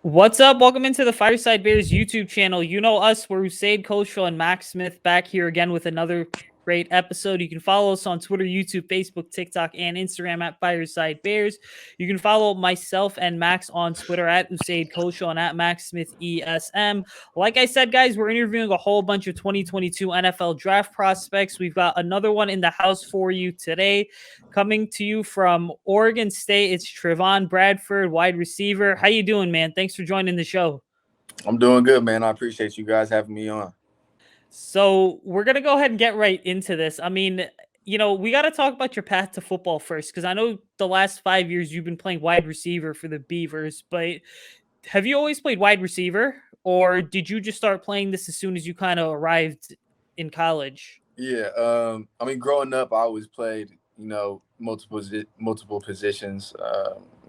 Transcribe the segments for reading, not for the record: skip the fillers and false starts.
What's up? Welcome into the Fireside Bears YouTube channel. You know us, we're Usayd and Max Smith back here again with another great episode. You can follow us on Twitter, YouTube, Facebook, TikTok, and Instagram at Fireside Bears. You can follow myself and Max on Twitter at Usayd and at Max Smith ESM. Like I said, guys, we're interviewing a whole bunch of 2022 NFL draft prospects. We've got another one in the house for you today. Coming to you from Oregon State, it's Trevon Bradford, wide receiver. How you doing, man? Thanks for joining the show. I'm doing good, man. I appreciate you guys having me on. So we're going to go ahead and get right into this. I mean, we got to talk about your path to football first, because I know the last 5 years you've been playing wide receiver for the Beavers, but have you always played wide receiver, or did you just start playing this as soon as you kind of arrived in college? Yeah, growing up, I always played, multiple positions.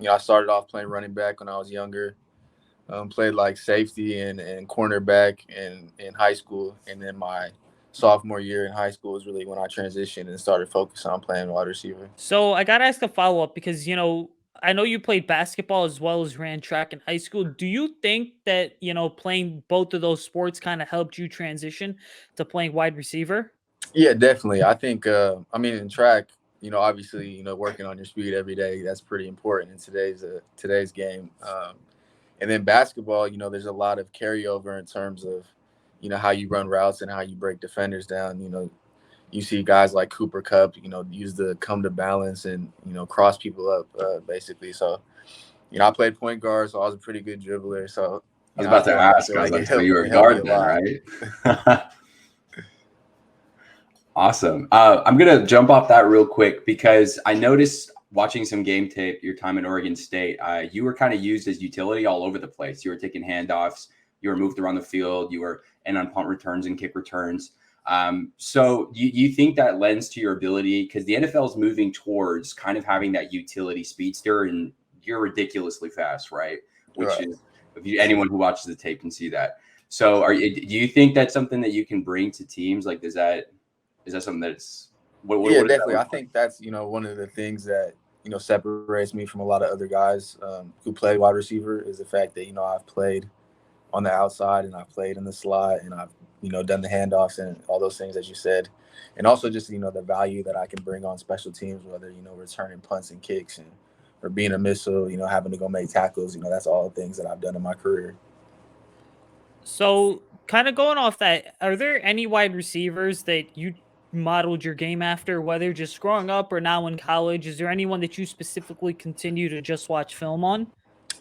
I started off playing running back when I was younger. Played like safety and cornerback in high school, and then my sophomore year in high school was really when I transitioned and started focusing on playing wide receiver. So I got to ask a follow-up because, I know you played basketball as well as ran track in high school. Do you think that, playing both of those sports kind of helped you transition to playing wide receiver? Yeah, definitely. I think, in track, obviously, working on your speed every day, that's pretty important in today's game. And then basketball, there's a lot of carryover in terms of, how you run routes and how you break defenders down. You see guys like Cooper Kupp, use the come to balance and, cross people up, basically. So, I played point guard, so I was a pretty good dribbler. So I was about to ask, so you were a guard then, right? Awesome. I'm going to jump off that real quick because I noticed watching some game tape, your time at Oregon State, you were kind of used as utility all over the place. You were taking handoffs, you were moved around the field, you were in on punt returns and kick returns. So you think that lends to your ability, because the NFL is moving towards kind of having that utility speedster, and you're ridiculously fast, right? Which Right. is, anyone who watches the tape can see that. So do you think that's something that you can bring to teams? Like, is that something that's yeah, definitely. I think that's, one of the things that, separates me from a lot of other guys who play wide receiver is the fact that, I've played on the outside and I've played in the slot and I've, done the handoffs and all those things that you said. And also just, the value that I can bring on special teams, whether, returning punts and kicks or being a missile, having to go make tackles, that's all things that I've done in my career. So kind of going off that, are there any wide receivers that you modeled your game after, whether just growing up or now in college? Is there anyone that you specifically continue to just watch film on?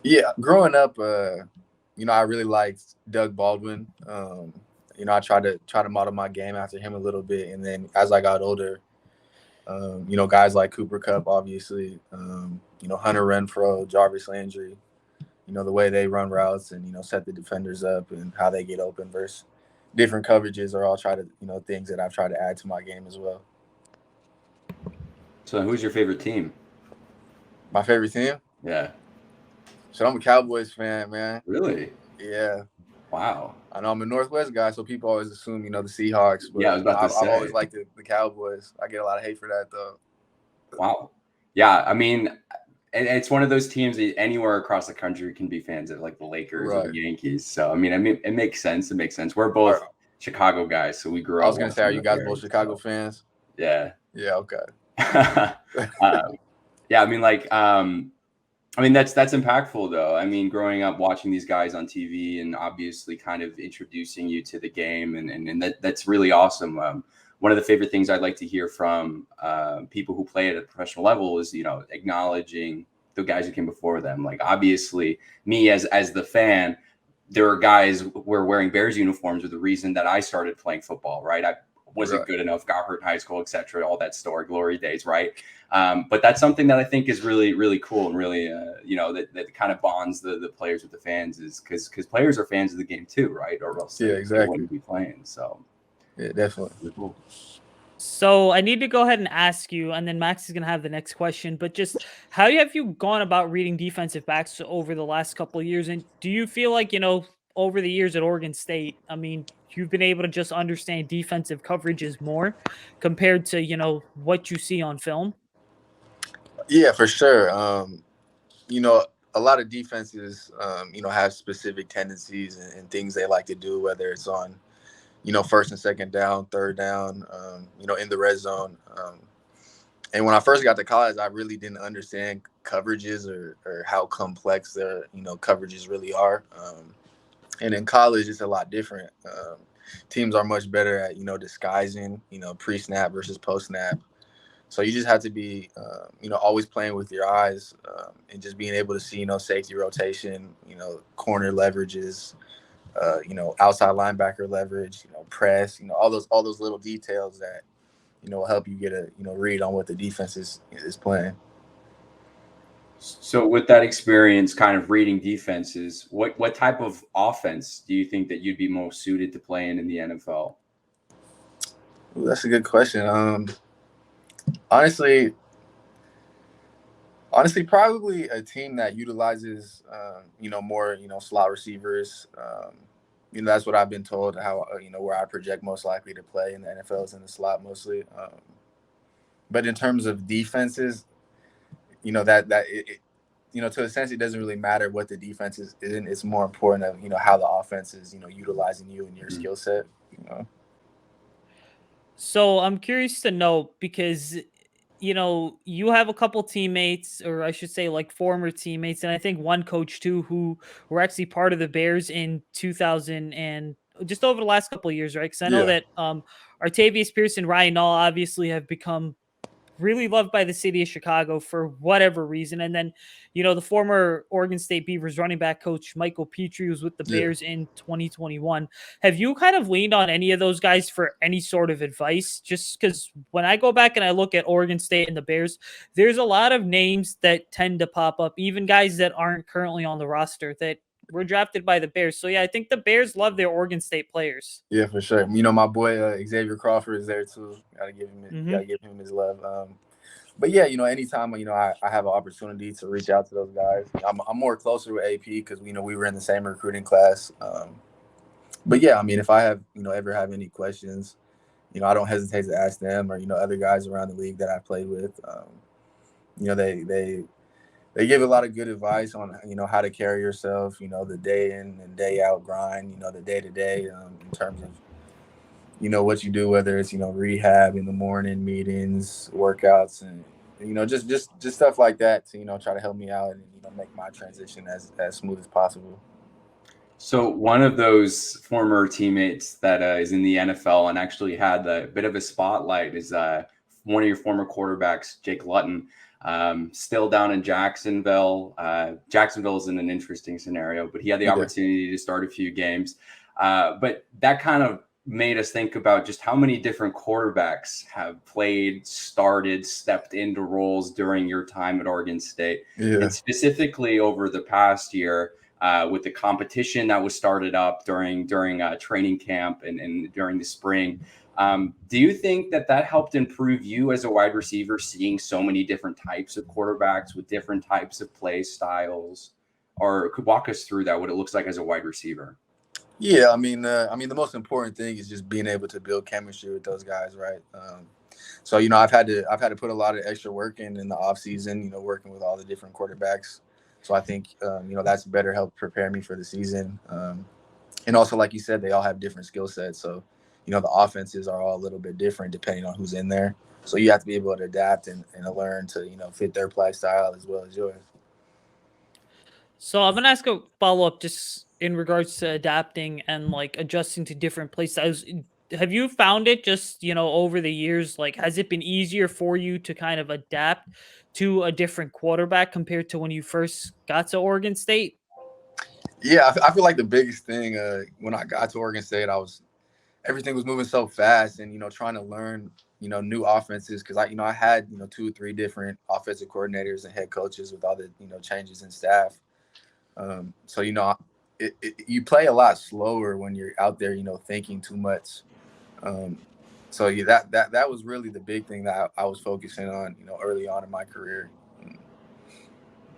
Yeah, growing up, I really liked Doug Baldwin. I tried to model my game after him a little bit, and then as I got older, guys like Cooper Kupp, obviously, Hunter Renfrow, Jarvis Landry, the way they run routes and set the defenders up and how they get open versus different coverages are all things that I've tried to add to my game as well. So who's your favorite team? My favorite team? Yeah. So I'm a Cowboys fan, man. Really? Yeah. Wow. I know I'm a Northwest guy, so people always assume, the Seahawks. But yeah, I was about to say. I've always liked the Cowboys. I get a lot of hate for that, though. Wow. Yeah, it's one of those teams that anywhere across the country can be fans of, like the Lakers or the Yankees. So, it makes sense. It makes sense. We're both Chicago guys, so we grew up. I was going to say, are you guys both Chicago fans? Yeah. Yeah, okay. That's impactful, though. Growing up watching these guys on TV and obviously kind of introducing you to the game, and that's really awesome. One of the favorite things I'd like to hear from people who play at a professional level is, acknowledging the guys who came before them. Like, obviously, me as the fan, there are guys who were wearing Bears uniforms with the reason that I started playing football, right? I wasn't good enough, got hurt in high school, etc. All that story, glory days, right? But that's something that I think is really, really cool and really, that kind of bonds the players with the fans, is because players are fans of the game too, right? Or else they wouldn't be playing. So. Yeah, definitely. Cool. So I need to go ahead and ask you, and then Max is going to have the next question, but just how have you gone about reading defensive backs over the last couple of years? And do you feel like, over the years at Oregon State, you've been able to just understand defensive coverages more compared to, what you see on film? Yeah, for sure. a lot of defenses, you know, have specific tendencies and things they like to do, whether it's on, you know, first and second down, third down, you know, in the red zone. And when I first got to college, I really didn't understand coverages or how complex their, you know, coverages really are. And in college, it's a lot different. Teams are much better at, you know, disguising, you know, pre-snap versus post-snap. So you just have to be, you know, always playing with your eyes and just being able to see, you know, safety rotation, you know, corner leverages, you know, outside linebacker leverage, you know, press, you know, all those little details that, you know, will help you get a, you know, read on what the defense is playing. So with that experience kind of reading defenses, what type of offense do you think that you'd be most suited to play in the NFL? Ooh, that's a good question. Honestly, probably a team that utilizes, you know, more, you know, slot receivers. You know, that's what I've been told, how, you know, where I project most likely to play in the NFL is in the slot mostly. But in terms of defenses, you know, you know, to a sense, it doesn't really matter what the defense is in. It's more important of, you know, how the offense is, you know, utilizing you and your skill set, you know. So I'm curious to know because you know you have a couple teammates, or I should say, like former teammates, and I think one coach too, who were actually part of the Bears in 2000 and just over the last couple of years, right? Because I know Yeah. that Artavius Pierce and Ryan Nall obviously have become really loved by the city of Chicago for whatever reason. And then, you know, the former Oregon State Beavers running back coach Michael Petrie was with the Yeah. Bears in 2021. Have you kind of leaned on any of those guys for any sort of advice? Just because when I go back and I look at Oregon State and the Bears, there's a lot of names that tend to pop up, even guys that aren't currently on the roster that were drafted by the Bears. So yeah, I think the Bears love their Oregon State players. Yeah, for sure. You know, my boy Xavier Crawford is there too. Gotta give him his love. But yeah, you know, anytime, you know, I have an opportunity to reach out to those guys, I'm more closer with AP because, you know, we were in the same recruiting class. But yeah, I mean, if I have, you know, ever have any questions, you know, I don't hesitate to ask them or, you know, other guys around the league that I played with. You know, they give a lot of good advice on, you know, how to carry yourself, you know, the day in and day out grind, you know, the day to day in terms of, you know, what you do, whether it's, you know, rehab in the morning, meetings, workouts, and, you know, just stuff like that to, you know, try to help me out and, you know, make my transition as smooth as possible. So one of those former teammates that is in the NFL and actually had a bit of a spotlight is one of your former quarterbacks, Jake Luton, still down in Jacksonville. Jacksonville is in an interesting scenario, but he had the opportunity to start a few games. But that kind of made us think about just how many different quarterbacks have played, started, stepped into roles during your time at Oregon State. Yeah. And specifically over the past year, with the competition that was started up during training camp and during the spring. Do you think that helped improve you as a wide receiver, seeing so many different types of quarterbacks with different types of play styles? Or could walk us through that, what it looks like as a wide receiver? Yeah, I mean, the most important thing is just being able to build chemistry with those guys, right? So, you know, I've had to put a lot of extra work in the off season, you know, working with all the different quarterbacks. So I think, you know, that's better help prepare me for the season. And also, like you said, they all have different skill sets. So, you know, the offenses are all a little bit different depending on who's in there. So you have to be able to adapt and learn to, you know, fit their play style as well as yours. So I'm gonna ask a follow up just in regards to adapting and like adjusting to different play styles. Have you found it just, you know, over the years, like has it been easier for you to kind of adapt to a different quarterback compared to when you first got to Oregon State? Yeah, I feel like the biggest thing when I got to Oregon State, everything was moving so fast and, you know, trying to learn, you know, new offenses because I had, you know, 2 or 3 different offensive coordinators and head coaches with all the, you know, changes in staff. So, you know, you play a lot slower when you're out there, you know, thinking too much. So yeah, that was really the big thing that I was focusing on, you know, early on in my career.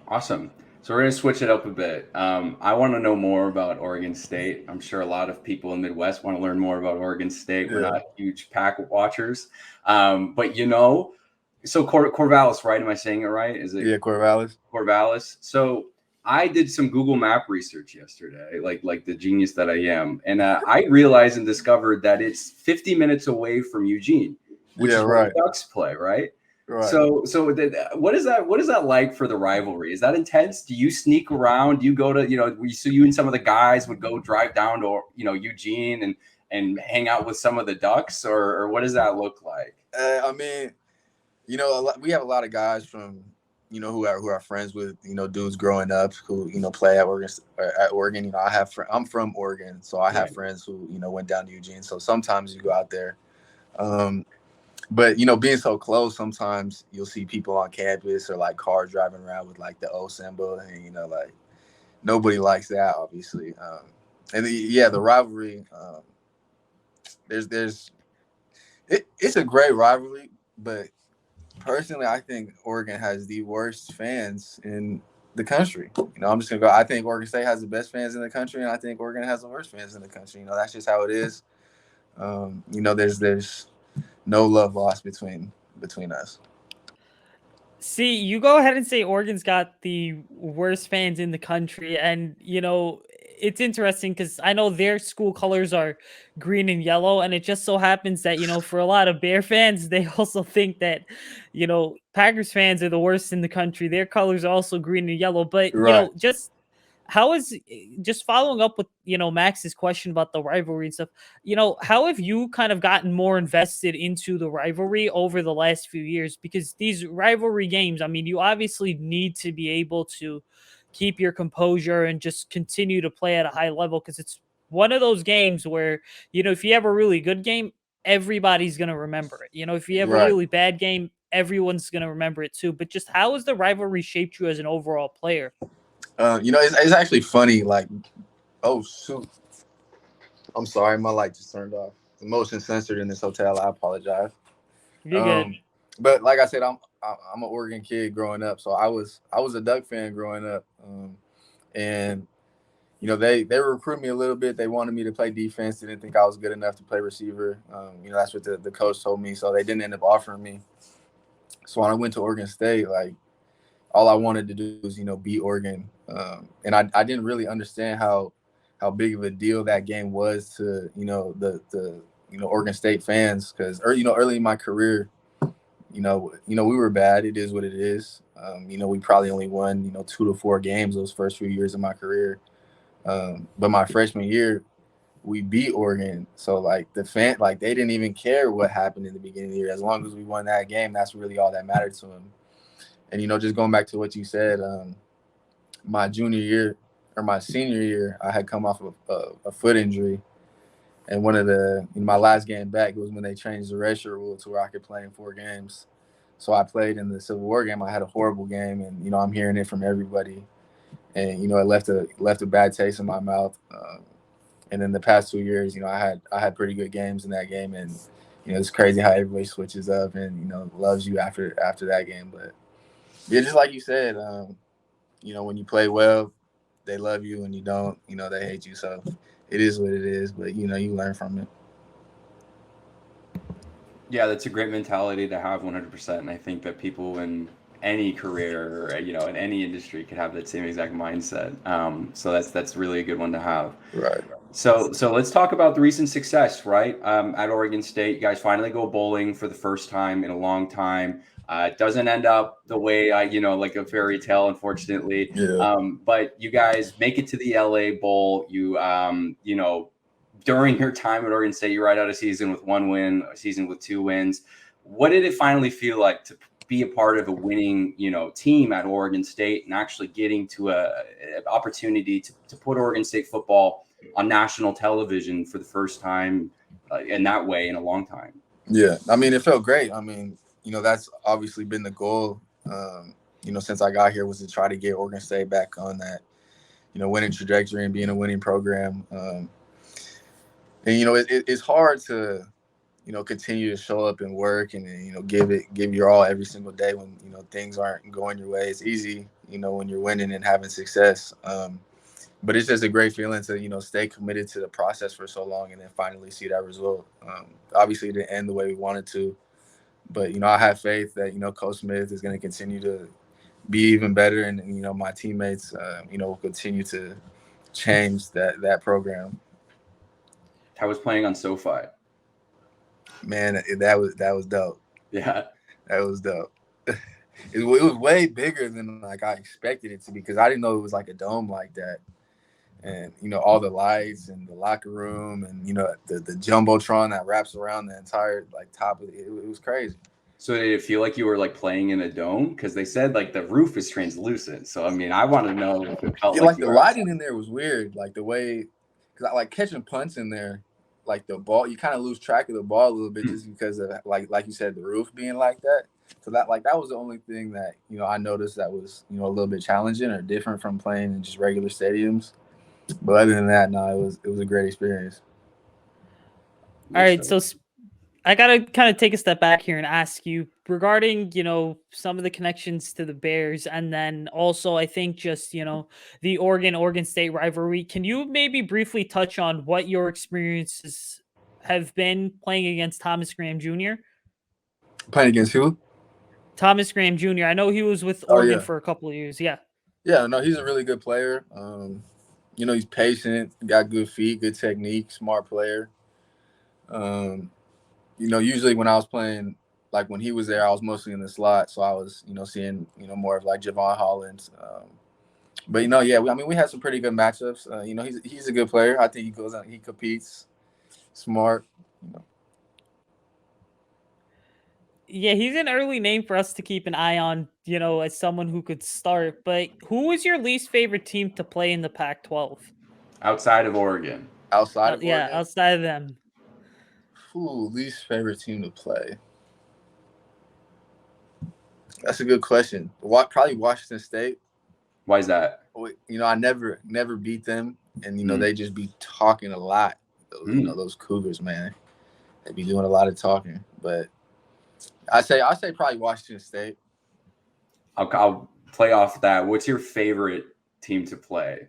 Awesome. So we're going to switch it up a bit. I want to know more about Oregon State. I'm sure a lot of people in the Midwest want to learn more about Oregon State. We're not huge Pac watchers. But, you know, so Corvallis, right? Am I saying it right? Is it? Yeah, Corvallis. Corvallis. So I did some Google Map research yesterday, like the genius that I am, and I realized and discovered that it's 50 minutes away from Eugene, which is where the Ducks play, right? Right. So what is that like for the rivalry? Is that intense? Do you sneak around? Do you go to, so you and some of the guys would go drive down to, Eugene and hang out with some of the Ducks, or what does that look like? I mean, we have a lot of guys from, who are friends with, dudes growing up who, play at Oregon. I'm from Oregon, so I have friends who, went down to Eugene. So sometimes you go out there. But, being so close, sometimes you'll see people on campus or like cars driving around with like the O symbol, and, like nobody likes that, obviously. And the rivalry, it's a great rivalry, but personally, I think Oregon has the worst fans in the country. I'm just going to go. I think Oregon State has the best fans in the country, and I think Oregon has the worst fans in the country. That's just how it is. There's no love lost between us. See, you go ahead and say Oregon's got the worst fans in the country, and it's interesting because I know their school colors are green and yellow, and it just so happens that for a lot of Bear fans, they also think that Packers fans are the worst in the country. Their colors are also green and yellow, but Right. just following up with Max's question about the rivalry and stuff, how have you kind of gotten more invested into the rivalry over the last few years? Because these rivalry games, I mean, you obviously need to be able to keep your composure and just continue to play at a high level, because it's one of those games where if you have a really good game, everybody's going to remember it. If you have a really bad game, everyone's going to remember it too. But just how has the rivalry shaped you as an overall player? It's actually funny. Like, oh shoot, I'm sorry, my light just turned off. The motion censored in this hotel. I apologize. You're good. But like I said, I'm an Oregon kid growing up, so I was a Duck fan growing up, and they recruited me a little bit. They wanted me to play defense. They didn't think I was good enough to play receiver. That's what the coach told me. So they didn't end up offering me. So when I went to Oregon State, like, all I wanted to do was, beat Oregon. And I didn't really understand how big of a deal that game was to, the Oregon State fans. Because, early in my career, we were bad. It is what it is. We probably only won, 2 to 4 games those first few years of my career. But my freshman year, we beat Oregon. So, like, they didn't even care what happened in the beginning of the year. As long as we won that game, that's really all that mattered to them. And, just going back to what you said, my junior year or my senior year, I had come off of a foot injury. And one of my last game back was when they changed the redshirt rule to where I could play in 4 games. So I played in the Civil War game. I had a horrible game, and, I'm hearing it from everybody. And, it left a bad taste in my mouth. And then the past 2 years, I had pretty good games in that game. And, it's crazy how everybody switches up and, loves you after that game. But, yeah, just like you said, when you play well, they love you. When you don't, they hate you. So it is what it is. But, you learn from it. Yeah, that's a great mentality to have 100%. And I think that people in any career, in any industry could have that same exact mindset. So that's really a good one to have. Right. So let's talk about the recent success, right? At Oregon State, you guys finally go bowling for the first time in a long time. It doesn't end up the way like a fairy tale, unfortunately. Yeah. But you guys make it to the LA Bowl. You, during your time at Oregon State, you ride out a season with 1 win, a season with 2 wins. What did it finally feel like to be a part of a winning, team at Oregon State and actually getting to an opportunity to put Oregon State football on national television for the first time in that way in a long time? Yeah, I mean, it felt great. I mean, that's obviously been the goal, since I got here, was to try to get Oregon State back on that, winning trajectory and being a winning program. And, it's hard to, continue to show up and work and, give your all every single day when, things aren't going your way. It's easy, when you're winning and having success. But it's just a great feeling to, stay committed to the process for so long and then finally see that result. Obviously, it didn't end the way we wanted to. But, I have faith that, Coach Smith is going to continue to be even better, and you know, my teammates, you know, will continue to change that program. How was playing on SoFi? Man, that was dope. Yeah. That was dope. It was way bigger than like I expected it to be, because I didn't know it was like a dome like that. And you know, all the lights and the locker room, and you know, the jumbotron that wraps around the entire like top of it. It was crazy. So did it feel like you were like playing in a dome? Because they said like the roof is translucent. So I mean, I want to know if it felt Yeah, like like you the were lighting outside. in there was weird. Like the way, because I like catching punts in there, like the ball, you kind of lose track of the ball a little bit just because of like you said, the roof being like that. So that was the only thing that, you know, I noticed that was, you know, a little bit challenging or different from playing in just regular stadiums. But other than that, no, it was a great experience. All right, so I gotta kind of take a step back here and ask you regarding, you know, some of the connections to the Bears, and then also I think just, you know, the Oregon State rivalry. Can you maybe briefly touch on what your experiences have been playing against Thomas Graham Jr.? Playing against who? Thomas Graham Jr. I know he was with Oh Oregon yeah, for a couple of years. Yeah. yeah. No, he's a really good player. You know, he's patient, got good feet, good technique, smart player. Um, you know, usually when I was playing, like when he was there, I was mostly in the slot, so I was, you know, seeing, you know, more of like Javon Hollins. But you know, yeah, I mean, we had some pretty good matchups. You know, he's a good player. I think he goes out, he competes, smart. You know. Yeah, he's an early name for us to keep an eye on, you know, as someone who could start. But who was your least favorite team to play in the Pac-12? Outside of Oregon. Outside of Yeah, Oregon, outside of them. least favorite team to play. That's a good question. Probably Washington State. Why is that? You know, I never beat them, and you know, Mm. they just be talking a lot. You know, those Cougars, man, they be doing a lot of talking. But I say probably Washington State. I'll play off that. What's your favorite team to play?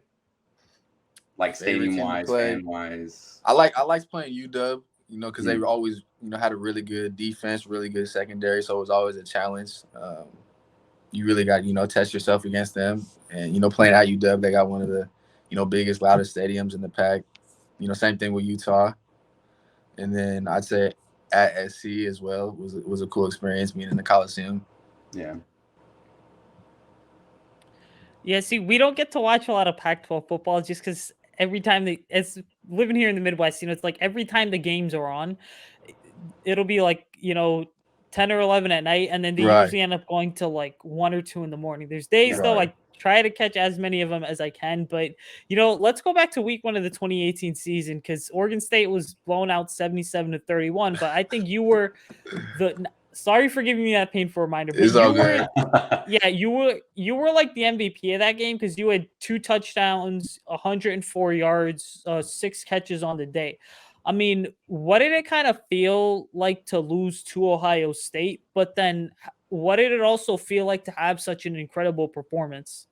Like Favorite stadium team to wise, play. fan wise. I liked playing UW. You know, because they always, you know, had a really good defense, really good secondary, so it was always a challenge. You really got, you know, test yourself against them, and you know, playing at UW, they got one of the, you know, biggest, loudest stadiums in the pack. You know, same thing with Utah, and then I'd say at SC as well was a cool experience being in the Coliseum. Yeah. Yeah, see, we don't get to watch a lot of Pac-12 football just because every time as living here in the Midwest, you know, it's like every time the games are on, it'll be like, you know, 10 or 11 at night, and then they Right. usually end up going to like 1 or 2 in the morning. There's days though Right. I try to catch as many of them as I can, but you know, let's go back to week 1 of the 2018 season, because Oregon State was blown out 77-31, but I think you were sorry for giving me that painful reminder, but It's all good. you were like the MVP of that game because you had 2 touchdowns, 104 yards, 6 catches on the day. I mean, what did it kind of feel like to lose to Ohio State? But then what did it also feel like to have such an incredible performance?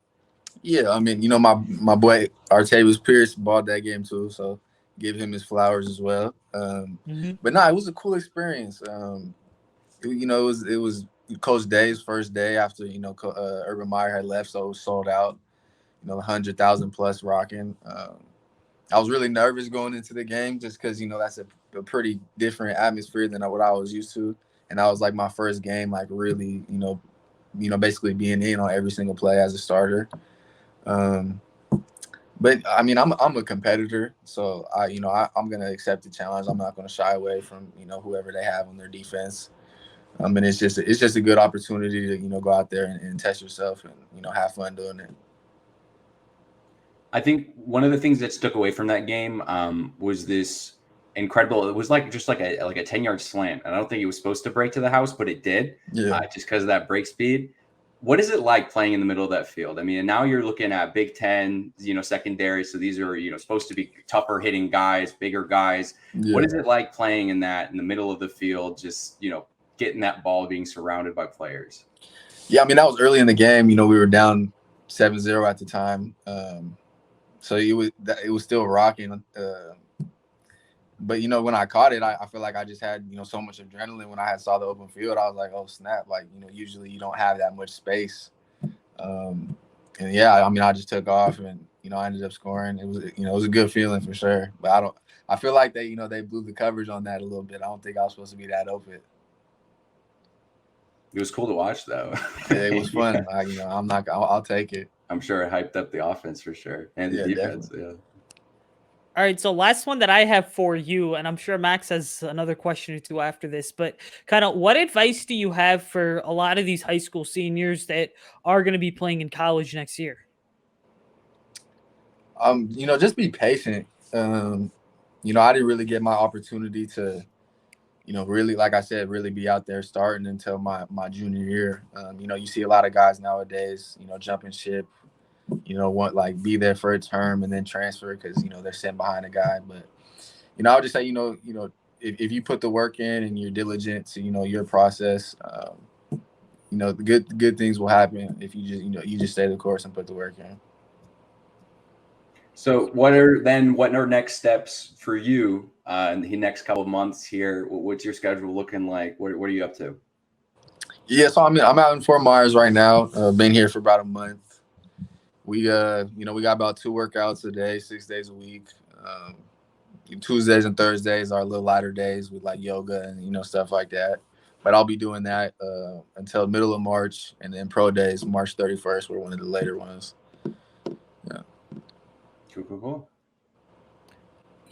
Yeah, I mean, you know, my boy Artavis Pierce bought that game too, so give him his flowers as well. But no, it was a cool experience. You know, it was Coach Day's first day after, you know, Urban Meyer had left, so it was sold out. You know, 100,000 plus rocking. I was really nervous going into the game just because, you know, that's a pretty different atmosphere than what I was used to, and that was like my first game, like really, you know, basically being in on every single play as a starter. But I mean, I'm a competitor, so I'm gonna accept the challenge. I'm not gonna shy away from, you know, whoever they have on their defense. And it's just a good opportunity to, you know, go out there and test yourself and, you know, have fun doing it. I think one of the things that stuck away from that game was this incredible. It was like just like a 10-yard slant. I don't think it was supposed to break to the house, but it did. Yeah. Just because of that break speed. What is it like playing in the middle of that field? I mean, and now you're looking at Big Ten, you know, secondary. So these are, you know, supposed to be tougher hitting guys, bigger guys. Yeah. What is it like playing in the middle of the field, just, you know, getting that ball, being surrounded by players? Yeah, I mean, that was early in the game. You know, we were down 7-0 at the time. So it was still rocking. But, you know, when I caught it, I feel like I just had, you know, so much adrenaline when I saw the open field. I was like, oh, snap. Like, you know, usually you don't have that much space And yeah, I mean, I just took off, and I ended up scoring. It was a good feeling for sure. But I feel like they blew the coverage on that a little bit. I don't think I was supposed to be that open. It was cool to watch, though. It was fun. I'll take it. I'm sure it hyped up the offense for sure, and the defense. Definitely. Yeah. All right, so last one that I have for you, and I'm sure Max has another question or two after this, but kind of what advice do you have for a lot of these high school seniors that are going to be playing in college next year? Just be patient. I didn't really get my opportunity to, really, like I said, really be out there starting until my junior year. You see a lot of guys nowadays, jumping ship, want be there for a term and then transfer because they're sitting behind a guy. But I would just say if you put the work in and you're diligent to your process, the good things will happen if you just stay the course and put the work in. So what are next steps for you in the next couple of months here? What's your schedule looking like? What are you up to? Yeah, so I'm out in Fort Myers right now. Been here for about a month. We we got about 2 workouts a day, 6 days a week. Tuesdays and Thursdays are a little lighter days with like yoga and stuff like that. But I'll be doing that until middle of March, and then pro days March 31st were one of the later ones. Yeah. Cool.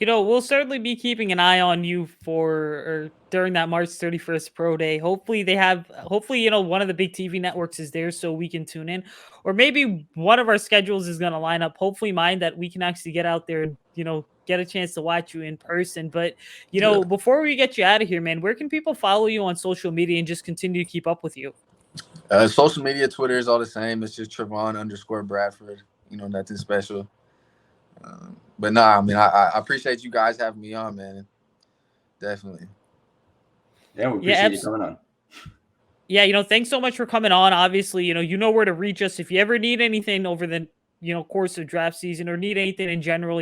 We'll certainly be keeping an eye on you during that March 31st pro day. Hopefully one of the big TV networks is there so we can tune in, or maybe one of our schedules is going to line up. Hopefully mine, that we can actually get out there and, get a chance to watch you in person. But, before we get you out of here, man, where can people follow you on social media and just continue to keep up with you? Social media, Twitter is all the same. It's just Trevon_Bradford, nothing special. But nah, I mean, I appreciate you guys having me on, man. Definitely. Yeah, we appreciate you coming on. Yeah, thanks so much for coming on. Obviously, you know where to reach us if you ever need anything over the course of draft season or need anything in general.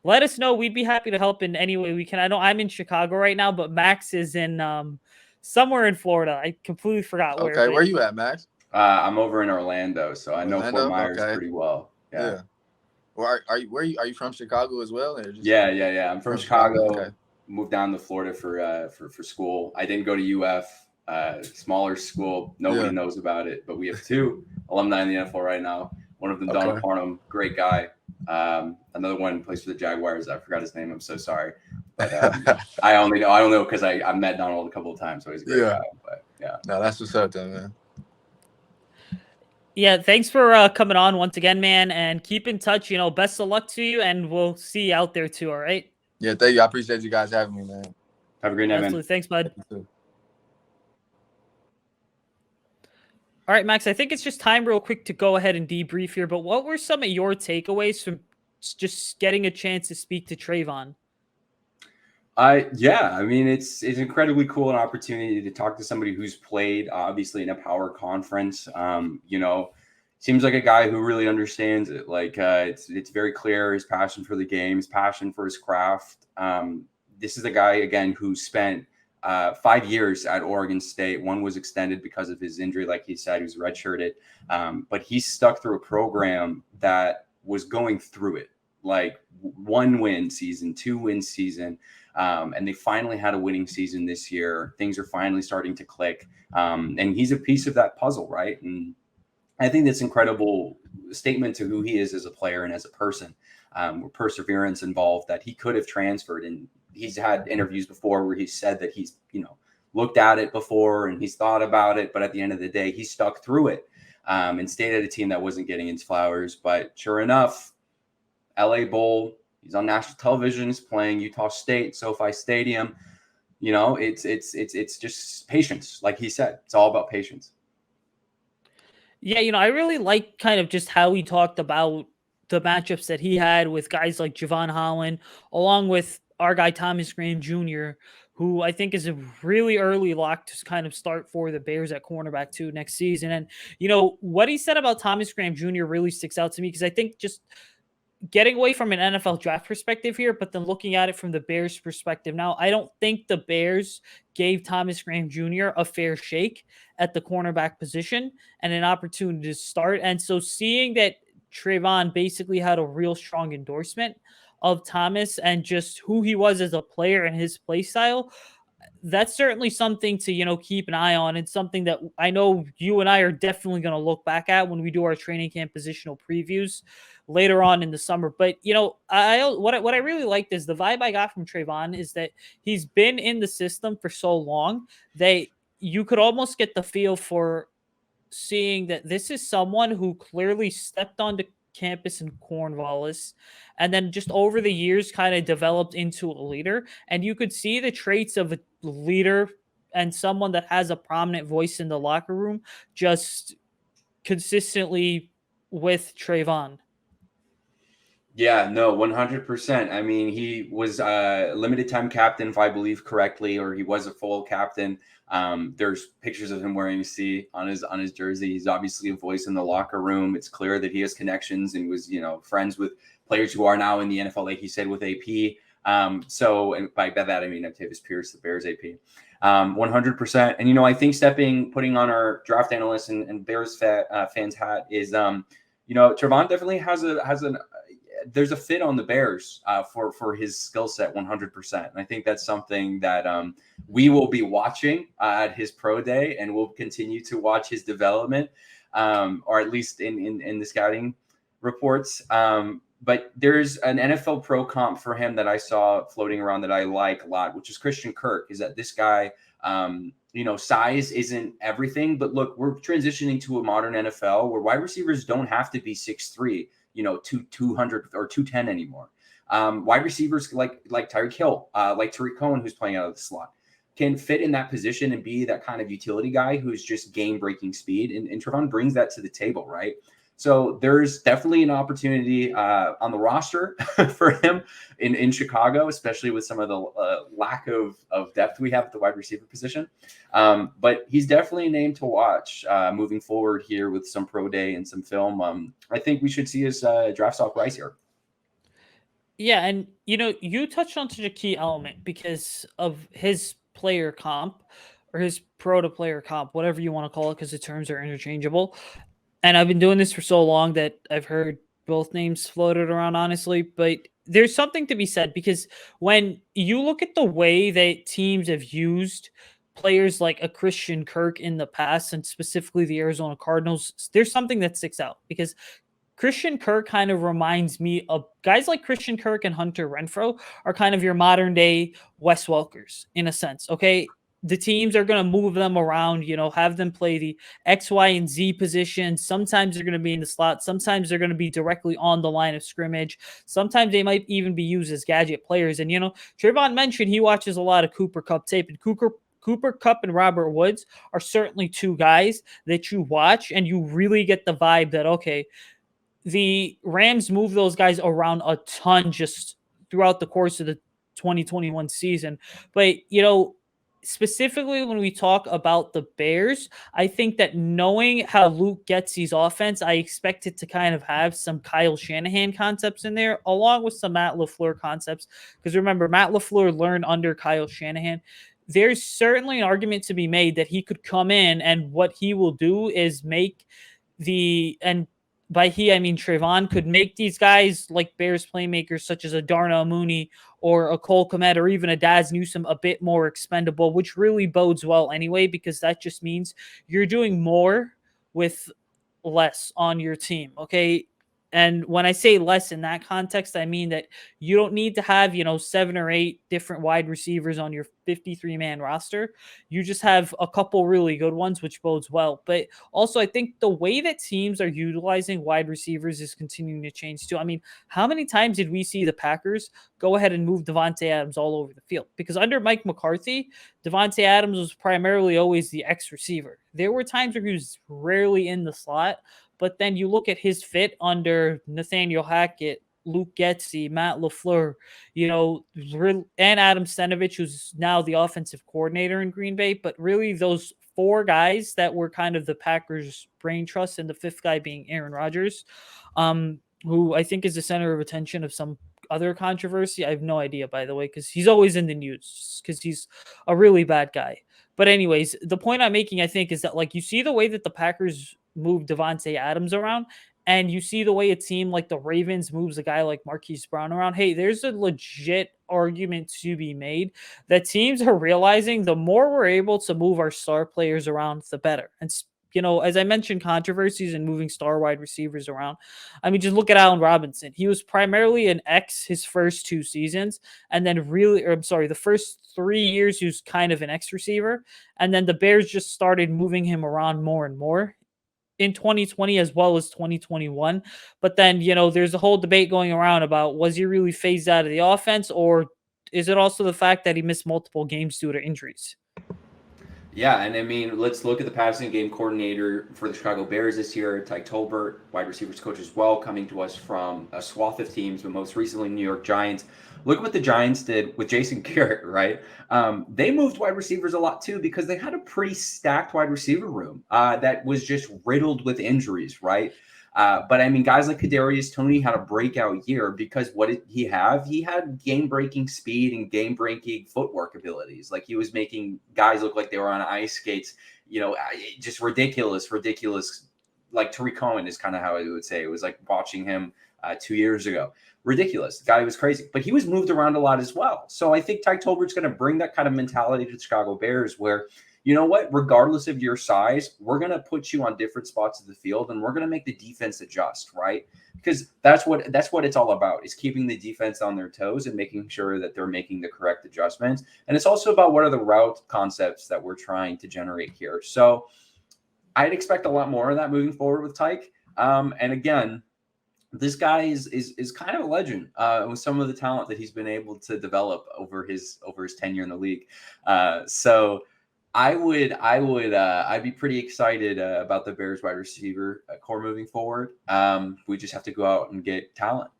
Let us know. We'd be happy to help in any way we can. I know I'm in Chicago right now, but Max is in somewhere in Florida. I completely forgot where. Okay, where you at, Max? I'm over in Orlando, so I know Fort Myers pretty well. Yeah. Well, are you from Chicago as well? Or just... Yeah. I'm from Chicago. Okay. Moved down to Florida for school. I didn't go to UF, smaller school. Nobody knows about it, but we have 2 alumni in the NFL right now. One of them, Donald Parnham, great guy. Another one plays for the Jaguars. I forgot his name. I'm so sorry. But I don't know because I met Donald a couple of times, so he's a great guy. But yeah. No, that's what's up, though, man. Yeah, thanks for coming on once again, man, and keep in touch. Best of luck to you, and we'll see you out there too, all right? Yeah, thank you. I appreciate you guys having me, man. Have a great night, man. Thanks, bud. All right, Max, I think it's just time real quick to go ahead and debrief here, but what were some of your takeaways from just getting a chance to speak to Trevon? Yeah, I mean, it's incredibly cool, an opportunity to talk to somebody who's played obviously in a power conference. Seems like a guy who really understands it. Like it's very clear, his passion for the game, his passion for his craft. This is a guy, again, who spent 5 years at Oregon State. One was extended because of his injury, like he said, he was redshirted. But he stuck through a program that was going through it, like 1 win season, 2 win season. And they finally had a winning season this year. Things are finally starting to click. And he's a piece of that puzzle, right? And I think that's incredible statement to who he is as a player and as a person, with perseverance involved, that he could have transferred. And he's had interviews before where he said that he's, looked at it before and he's thought about it. But at the end of the day, he stuck through it and stayed at a team that wasn't getting his flowers. But sure enough, LA Bowl, he's on national television, he's playing Utah State, SoFi Stadium. It's just patience. Like he said, it's all about patience. Yeah, I really like kind of just how he talked about the matchups that he had with guys like Javon Holland, along with our guy Thomas Graham Jr., who I think is a really early lock to kind of start for the Bears at cornerback too next season. And, what he said about Thomas Graham Jr. really sticks out to me because I think just getting away from an NFL draft perspective here, but then looking at it from the Bears perspective. Now, I don't think the Bears gave Thomas Graham Jr. a fair shake at the cornerback position and an opportunity to start. And so seeing that Trevon basically had a real strong endorsement of Thomas and just who he was as a player and his play style, that's certainly something to, keep an eye on, and something that I know you and I are definitely going to look back at when we do our training camp positional previews later on in the summer. But, what I really liked is the vibe I got from Trevon is that he's been in the system for so long that you could almost get the feel for seeing that this is someone who clearly stepped onto campus in Cornwallis and then just over the years kind of developed into a leader. And you could see the traits of a leader and someone that has a prominent voice in the locker room just consistently with Trevon. Yeah, no, 100%. I mean, he was a limited time captain, if I believe correctly, or he was a full captain. There's pictures of him wearing a C on his jersey. He's obviously a voice in the locker room. It's clear that he has connections and was, friends with players who are now in the NFL, like he said, with AP. So, and by that, I mean Octavius Pierce, the Bears AP. 100%. And, I think putting on our draft analyst and Bears fans hat is, Trevon definitely there's a fit on the Bears for his skill set 100%. And I think that's something that we will be watching at his pro day, and we'll continue to watch his development, or at least in the scouting reports. But there's an NFL pro comp for him that I saw floating around that I like a lot, which is Christian Kirk. Is that this guy, size isn't everything, but look, we're transitioning to a modern NFL where wide receivers don't have to be 6'3", 200 or 210 anymore. Wide receivers like Tyreek Hill, like Tariq Cohen, who's playing out of the slot, can fit in that position and be that kind of utility guy who's just game-breaking speed. And Trevon brings that to the table, right? So there's definitely an opportunity on the roster for him in Chicago, especially with some of the lack of depth we have at the wide receiver position. But he's definitely a name to watch moving forward here with some pro day and some film. I think we should see his draft stock rise here. Yeah, and you touched on such a key element because of his player comp or his pro to player comp, whatever you want to call it, because the terms are interchangeable. And I've been doing this for so long that I've heard both names floated around, honestly. But there's something to be said because when you look at the way that teams have used players like a Christian Kirk in the past, and specifically the Arizona Cardinals, there's something that sticks out because Christian Kirk kind of reminds me of guys like Christian Kirk and Hunter Renfrow are kind of your modern day Wes Welkers in a sense. Okay. The teams are going to move them around, have them play the X, Y, and Z positions. Sometimes they're going to be in the slot. Sometimes they're going to be directly on the line of scrimmage. Sometimes they might even be used as gadget players. And, Trevon mentioned he watches a lot of Cooper Kupp tape, and Cooper Kupp and Robert Woods are certainly two guys that you watch and you really get the vibe that, okay, the Rams move those guys around a ton just throughout the course of the 2021 season. But, specifically when we talk about the Bears, I think that knowing how Luke Getsy's offense, I expect it to kind of have some Kyle Shanahan concepts in there, along with some Matt LaFleur concepts. Because remember, Matt LaFleur learned under Kyle Shanahan. There's certainly an argument to be made that he could come in and what he will do is make and by he, I mean Trevon could make these guys like Bears playmakers such as a Darnell Mooney or a Cole Kmet or even a Daz Newsome a bit more expendable, which really bodes well anyway, because that just means you're doing more with less on your team, okay? And when I say less in that context, I mean that you don't need to have, 7 or 8 different wide receivers on your 53-man roster. You just have a couple really good ones, which bodes well. But also, I think the way that teams are utilizing wide receivers is continuing to change too. I mean, how many times did we see the Packers go ahead and move Devontae Adams all over the field? Because under Mike McCarthy, Devontae Adams was primarily always the X receiver. There were times where he was rarely in the slot, but then you look at his fit under Nathaniel Hackett, Luke Getsy, Matt LaFleur, and Adam Stenavich, who's now the offensive coordinator in Green Bay. But really those 4 guys that were kind of the Packers' brain trust, and the 5th guy being Aaron Rodgers. who I think is the center of attention of some other controversy. I have no idea, by the way, because he's always in the news because he's a really bad guy. But anyways, the point I'm making, I think, is that like you see the way that the Packers move Devontae Adams around, and you see the way a team like the Ravens moves a guy like Marquise Brown around. Hey, there's a legit argument to be made that teams are realizing the more we're able to move our star players around, the better. And as I mentioned, controversies and moving star wide receivers around. I mean, just look at Allen Robinson. He was primarily an X his first 2 seasons, and then the first 3 years he was kind of an X receiver, and then the Bears just started moving him around more and more in 2020 as well as 2021. But then, there's a whole debate going around about was he really phased out of the offense, or is it also the fact that he missed multiple games due to injuries? Yeah, and I mean, let's look at the passing game coordinator for the Chicago Bears this year, Tolbert, wide receivers coach as well, coming to us from a swath of teams, but most recently New York Giants. Look what the Giants did with Jason Garrett, right? They moved wide receivers a lot too because they had a pretty stacked wide receiver room that was just riddled with injuries, right? But I mean, guys like Kadarius Toney had a breakout year because what did he have? He had game-breaking speed and game-breaking footwork abilities. Like he was making guys look like they were on ice skates. Just ridiculous. Like Tariq Cohen is kind of how I would say. It was like watching him 2 years ago. Ridiculous. The guy was crazy, but he was moved around a lot as well. So I think Ty Tolbert's going to bring that kind of mentality to the Chicago Bears where, you know what, regardless of your size, we're going to put you on different spots of the field and we're going to make the defense adjust, right? Because that's what it's all about, is keeping the defense on their toes and making sure that they're making the correct adjustments. And it's also about what are the route concepts that we're trying to generate here. So I'd expect a lot more of that moving forward with Tyke. And again, this guy is kind of a legend with some of the talent that he's been able to develop over his tenure in the league. So I'd be pretty excited about the Bears wide receiver core moving forward. We just have to go out and get talent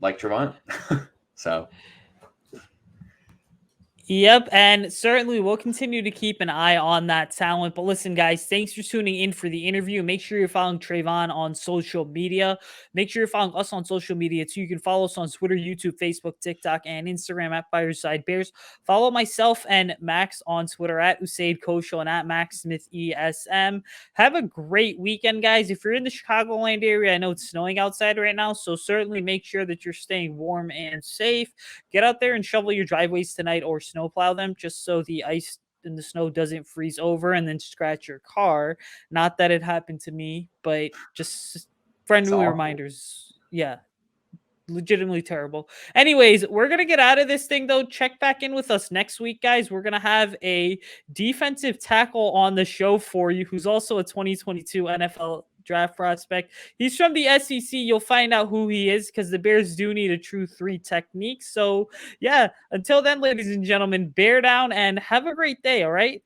like Trevon. So. Yep, and certainly we'll continue to keep an eye on that talent. But listen, guys, thanks for tuning in for the interview. Make sure you're following Trevon on social media. Make sure you're following us on social media too. You can follow us on Twitter, YouTube, Facebook, TikTok, and Instagram at FireSideBears. Follow myself and Max on Twitter at Usayd and at Max Smith ESM. Have a great weekend, guys. If you're in the Chicagoland area, I know it's snowing outside right now, so certainly make sure that you're staying warm and safe. Get out there and shovel your driveways tonight or snowplow them just so the ice and the snow doesn't freeze over and then scratch your car. Not that it happened to me, but just friendly reminders. Yeah. Legitimately terrible. Anyways, we're going to get out of this thing though. Check back in with us next week, guys. We're going to have a defensive tackle on the show for you who's also a 2022 NFL draft prospect. He's from the SEC. You'll find out who he is because the Bears do need a true 3 technique. So yeah, until then, ladies and gentlemen, bear down and have a great day. All right.